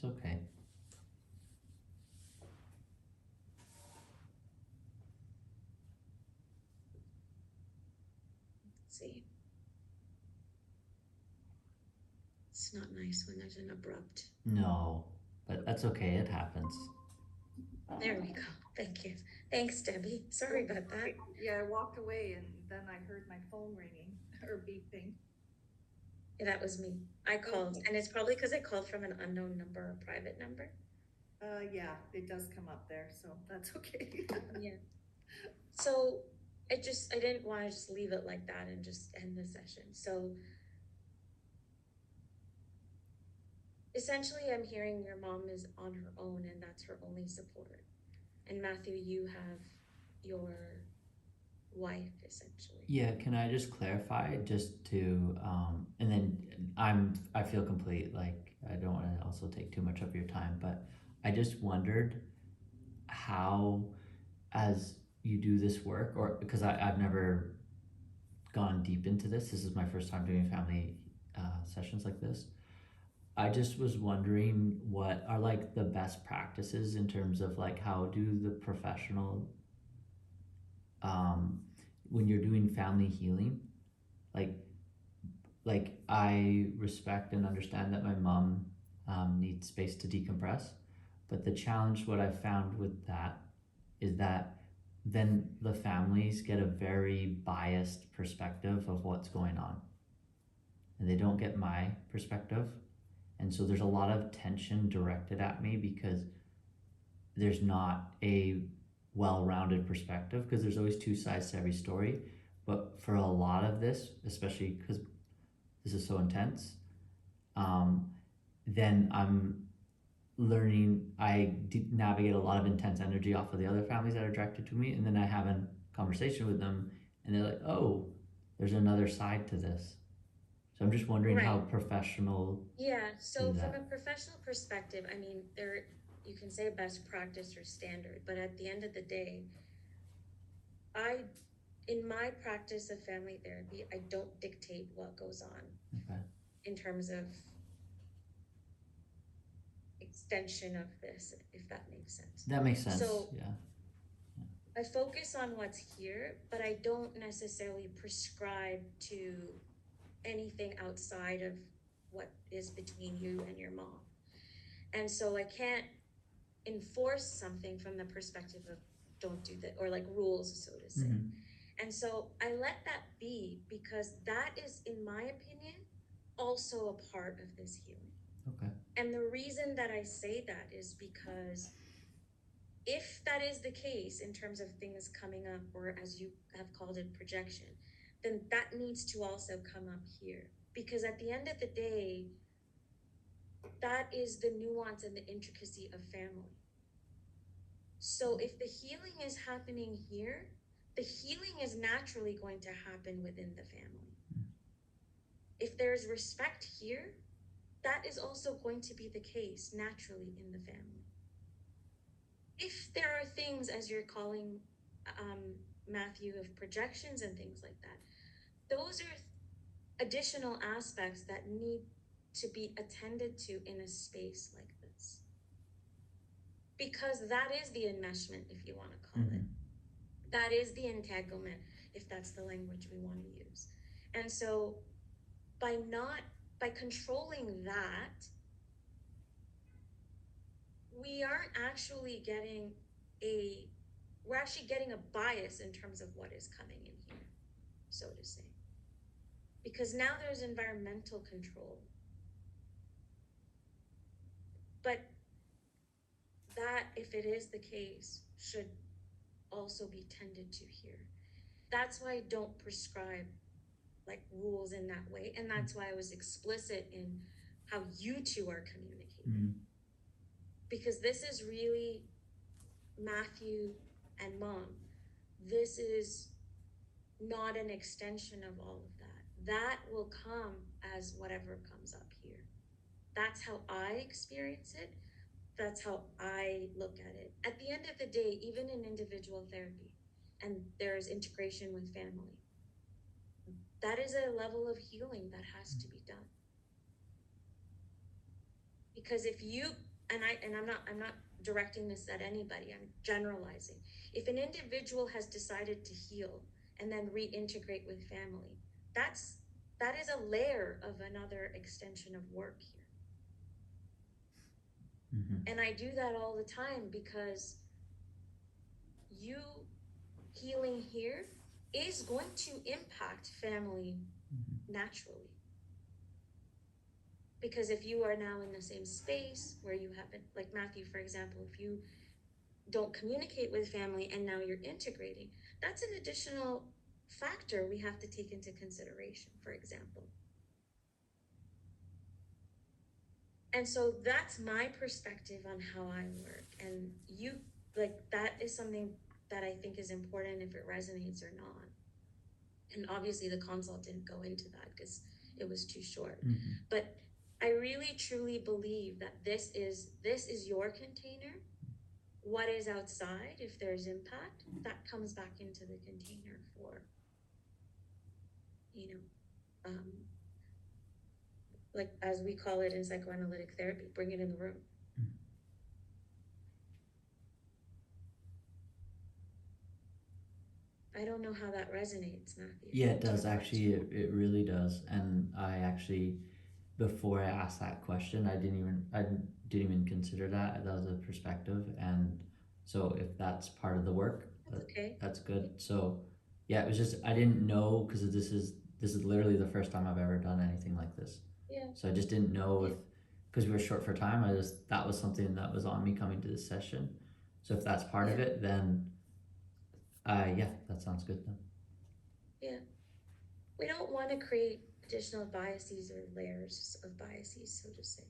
It's okay. See, it's not nice when there's an abrupt. No, but that's okay. It happens. There we go. Thank you. Thanks, Debbie. Sorry about that. Yeah, I walked away and then I heard my phone ringing or beeping. That was me. I called, Okay. and it's probably because I called from an unknown number, a private number. Yeah, it does come up there, so that's okay. Yeah. So I didn't want to just leave it like that and just end the session. So essentially, I'm hearing your mom is on her own and that's her only support. And Matthew, you have your wife essentially. Yeah, can I just clarify just to and then I feel complete, like I don't want to also take too much of your time, but I just wondered how, as you do this work, or because I've never gone deep into this is my first time doing family sessions like this. I just was wondering what are like the best practices in terms of like how do the professional um, when you're doing family healing, like I respect and understand that my mom needs space to decompress, but the challenge what I've found with that is that then the families get a very biased perspective of what's going on, and they don't get my perspective, and so there's a lot of tension directed at me because there's not a well-rounded perspective, because there's always two sides to every story. But for a lot of this, especially because this is so intense, um, then I'm learning, navigate a lot of intense energy off of the other families that are directed to me, and then I have a conversation with them and they're like, oh, there's another side to this. So I'm just wondering how Right. professional Yeah. So is from a that. professional perspective, I mean, there you can say best practice or standard, but at the end of the day, I in my practice of family therapy, I don't dictate what goes on Okay. in terms of extension of this, if that makes sense. That makes sense. So Yeah. I focus on what's here, but I don't necessarily prescribe to anything outside of what is between you and your mom. And so I can't enforce something from the perspective of don't do that, or like rules, so to say. Mm-hmm. And so I let that be because that is, in my opinion, also a part of this healing. Okay. And the reason that I say that is because if that is the case in terms of things coming up, or as you have called it, projection, then that needs to also come up here. Because at the end of the day, that is the nuance and the intricacy of family. So if the healing is happening here, the healing is naturally going to happen within the family. If there's respect here, that is also going to be the case naturally in the family. If there are things, as you're calling Matthew, of projections and things like that, those are additional aspects that need to be attended to in a space like this. Because that is the enmeshment, if you want to call it. That is the entanglement, if that's the language we want to use. And so by controlling that, we aren't actually getting we're actually getting a bias in terms of what is coming in here, so to say. Because now there's environmental control. But that, if it is the case, should also be tended to here. That's why I don't prescribe like rules in that way. And that's why I was explicit in how you two are communicating. Mm-hmm. Because this is really Matthew and mom. This is not an extension of all of that. That will come as whatever comes up here. That's how I experience it. That's how I look at it. At the end of the day, even in individual therapy, and there's integration with family, that is a level of healing that has to be done. Because if you I'm not directing this at anybody, I'm generalizing. If an individual has decided to heal and then reintegrate with family, that is a layer of another extension of work here. Mm-hmm. And I do that all the time because you healing here is going to impact family naturally. Because if you are now in the same space where you haven't, like Matthew, for example, if you don't communicate with family and now you're integrating, that's an additional factor we have to take into consideration, for example. And so that's my perspective on how I work. And you, like, that is something that I think is important if it resonates or not. And obviously the consult didn't go into that because it was too short. Mm-hmm. But I really truly believe that this is your container. What is outside, if there's impact, that comes back into the container for, like as we call it in psychoanalytic therapy, bring it in the room. I don't know how that resonates, Matthew. Yeah, it does actually. It really does. And I actually, before I asked that question, I didn't even consider that. That was a perspective, and so if that's part of the work, That's okay. that's good. So yeah, it was just I didn't know because this is literally the first time I've ever done anything like this. Yeah. So I just didn't know if because we were short for time. That was something that was on me coming to this session. So if that's part of Yeah. it, then yeah, that sounds good then. Yeah. We don't want to create additional biases or layers of biases, so to say.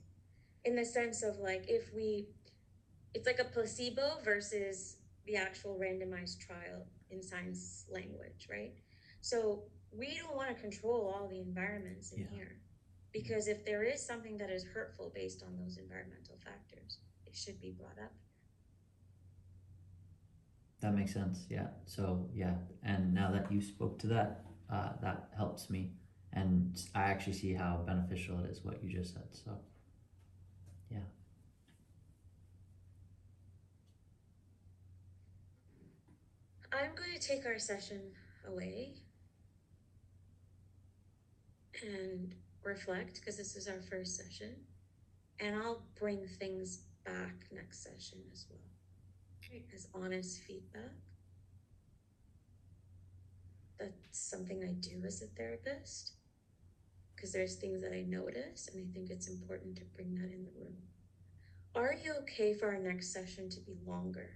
In the sense of like it's like a placebo versus the actual randomized trial in science language, right? So we don't want to control all the environments in here, because if there is something that is hurtful based on those environmental factors, it should be brought up. That makes sense. Yeah. So yeah, and now that you spoke to that, that helps me, and I actually see how beneficial it is what you just said. So yeah. I'm going to take our session away and reflect, because this is our first session, and I'll bring things back next session as well, as honest feedback. That's something I do as a therapist, because there's things that I notice, and I think it's important to bring that in the room. Are you okay for our next session to be longer,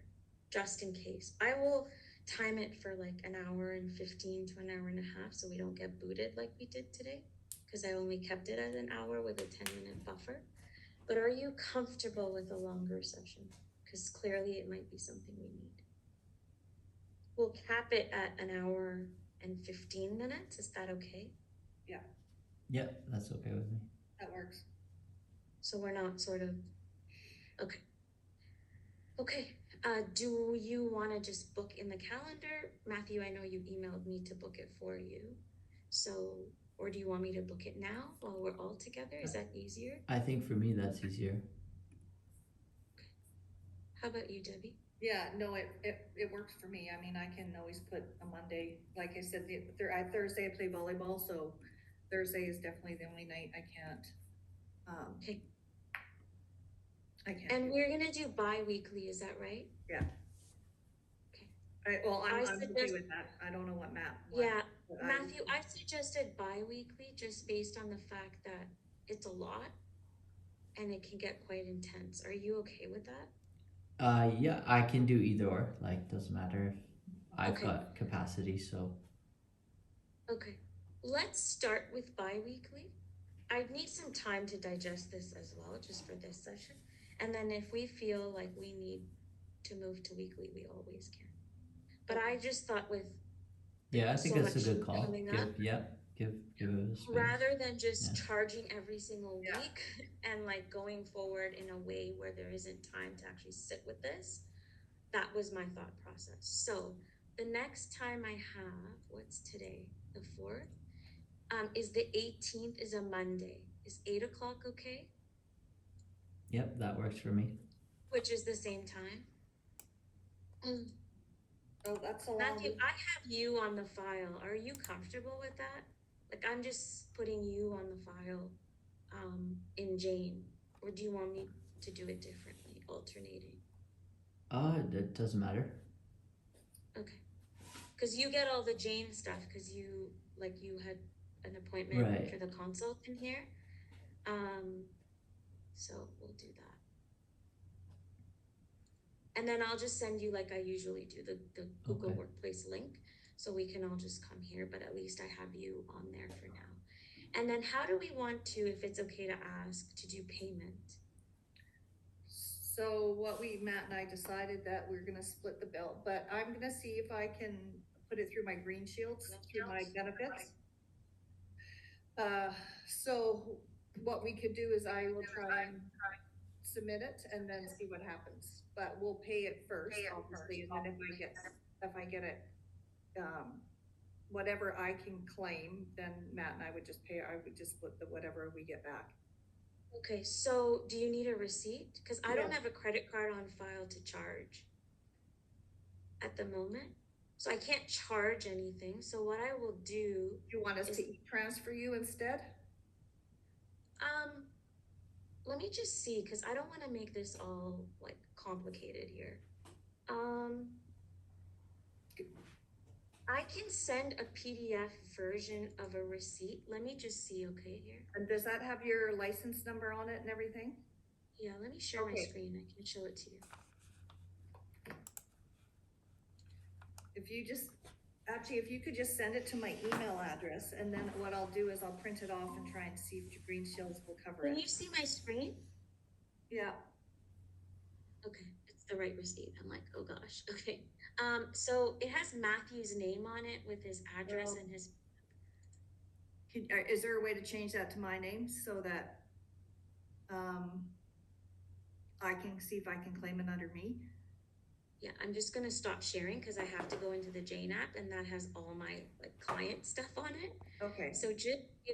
just in case? I will time it for like an hour and 15 to an hour and a half, so we don't get booted like we did today, because I only kept it at an hour with a 10-minute buffer. But are you comfortable with a longer session? Because clearly it might be something we need. We'll cap it at an hour and 15 minutes. Is that okay? Yeah, that's okay with me. That works. So we're not sort of, okay. Okay, do you want to just book in the calendar? Matthew, I know you emailed me to book it for you. So, or do you want me to book it now while we're all together? Is that easier? I think for me that's easier. How about you, Debbie? Yeah, no, it works for me. I mean, I can always put a Monday, like I said, Thursday I play volleyball, so Thursday is definitely the only night I can't. Okay. I can't. And we're gonna do bi-weekly, is that right? Yeah. Okay. I'm okay with that. I don't know what Matt wants. Yeah, Matthew, I suggested bi-weekly just based on the fact that it's a lot and it can get quite intense. Are you okay with that? Yeah, I can do either or. Like, doesn't matter if I've Okay. got capacity. So Okay, let's start with bi-weekly. I need some time to digest this as well, just for this session. And then if we feel like we need to move to weekly, we always can. But I just thought with yeah, I think so that's a much good call. coming Give up, give it a space. rather than just Yeah. charging every single Yeah. week and like going forward in a way where there isn't time to actually sit with this, that was my thought process. So the next time I have, what's today, the 4th, is the 18th, is a Monday. Is 8 o'clock okay? Yep, that works for me. which is the same time. Oh, that's a long. Matthew, I have you on the file. Are you comfortable with that? Like, I'm just putting you on the file, in Jane, or do you want me to do it differently, alternating? It doesn't matter. Okay. Cause you get all the Jane stuff, cause you had an appointment Right. for the consult in here. So we'll do that. And then I'll just send you, like I usually do, the Google Okay. Workplace link, so we can all just come here, but at least I have you on there for now. And then how do we want to, if it's okay to ask, to do payment? So what Matt and I decided that we're gonna split the bill, but I'm gonna see if I can put it through my Green Shields, through my benefits. So what we could do is I will try and submit it and then see what happens, but we'll pay it first, obviously, and then if I get it, whatever I can claim, then Matt and I would just split the whatever we get back. Okay, so do you need a receipt? Cause I don't Yeah. have a credit card on file to charge at the moment, so I can't charge anything. So what I will do, Do you want us to transfer you instead? let me just see, cause I don't wanna make this all like complicated here. I can send a PDF version of a receipt. Let me just see, okay, here. And does that have your license number on it and everything? Yeah, let me share my Okay. screen. I can show it to you. If you could just send it to my email address, and then what I'll do is I'll print it off and try and see if Green Shields will cover Can it. you see my screen? Yeah, Okay, it's the right receipt. I'm like, oh gosh, okay. So it has Matthew's name on it with his address Oh. and his, is there a way to change that to my name so that, I can see if I can claim it under me? yeah, I'm just gonna stop sharing because I have to go into the Jane app and that has all my like client stuff on it. Okay, So just give